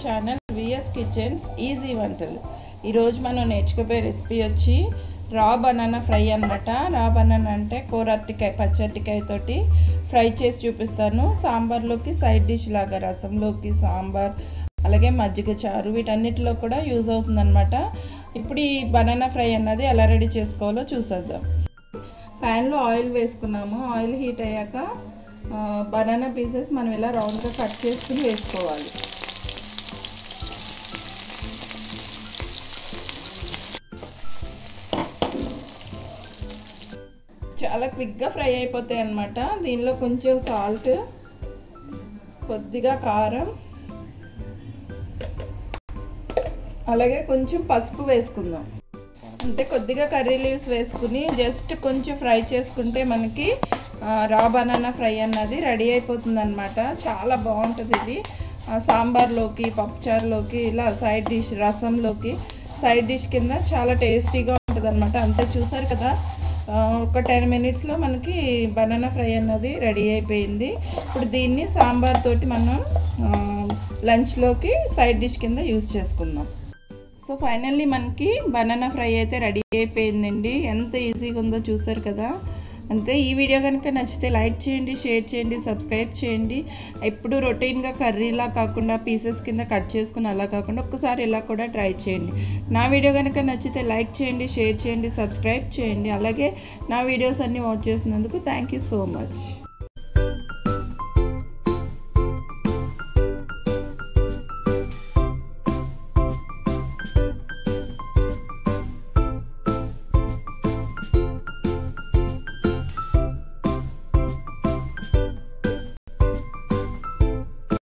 Channel VS kitchens easy వంటలు. ఈరోజు మనం నేర్చుకోబోయే రెసిపీ వచ్చి రా బనానా ఫ్రై అన్నమాట. రా బనానా అంటే కూర అరటికాయ, పచ్చి అరటికాయ తోటి ఫ్రై చేసి చూపిస్తాను. సాంబార్లోకి సైడ్ డిష్ లాగా, రసంలోకి, సాంబార్, అలాగే మజ్జిగ చారు, వీటన్నిటిలో కూడా యూజ్ అవుతుంది అనమాట. ఇప్పుడు ఈ బనానా ఫ్రై అన్నది ఎలా రెడీ చేసుకోవాలో చూసేద్దాం. ప్యాన్లో ఆయిల్ వేసుకున్నాము. ఆయిల్ హీట్ అయ్యాక బనానా పీసెస్ మనం ఇలా రౌండ్గా కట్ చేసుకుని వేసుకోవాలి. చాలా క్విక్గా ఫ్రై అయిపోతాయి అన్నమాట. దీనిలో కొంచెం సాల్ట్, కొద్దిగా కారం, అలాగే కొంచెం పసుపు వేసుకుందాం. అంటే కొద్దిగా కర్రీ లీవ్స్ వేసుకుని జస్ట్ కొంచెం ఫ్రై చేసుకుంటే మనకి రా బనానా ఫ్రై అన్నది రెడీ అయిపోతుంది అనమాట. చాలా బాగుంటుంది ఇది. సాంబార్లోకి, పప్పుచారులోకి, ఇలా సైడ్ డిష్, రసంలోకి సైడ్ డిష్ కింద చాలా టేస్టీగా ఉంటుంది అనమాట. అంతే, చూసారు కదా, ఒక 10 మినిట్స్లో మనకి బనానా ఫ్రై అన్నది రెడీ అయిపోయింది. ఇప్పుడు దీన్ని సాంబార్ తోటి మనం లంచ్లోకి సైడ్ డిష్ కింద యూజ్ చేసుకుందాం. సో ఫైనల్లీ మనకి బనానా ఫ్రై అయితే రెడీ అయిపోయిందండి. ఎంత ఈజీగా ఉందో చూసారు కదా. అంతే. ఈ వీడియో కనుక నచ్చితే లైక్ చేయండి, షేర్ చేయండి, సబ్స్క్రైబ్ చేయండి. ఎప్పుడు రొటీన్గా కర్రీలా కాకుండా పీసెస్ కింద కట్ చేసుకుని అలా కాకుండా ఒక్కసారి ఇలా కూడా ట్రై చేయండి. నా వీడియో కనుక నచ్చితే లైక్ చేయండి, షేర్ చేయండి, సబ్స్క్రైబ్ చేయండి. అలాగే నా వీడియోస్ అన్నీ వాచ్ చేసినందుకు థ్యాంక్ యూ సో మచ్.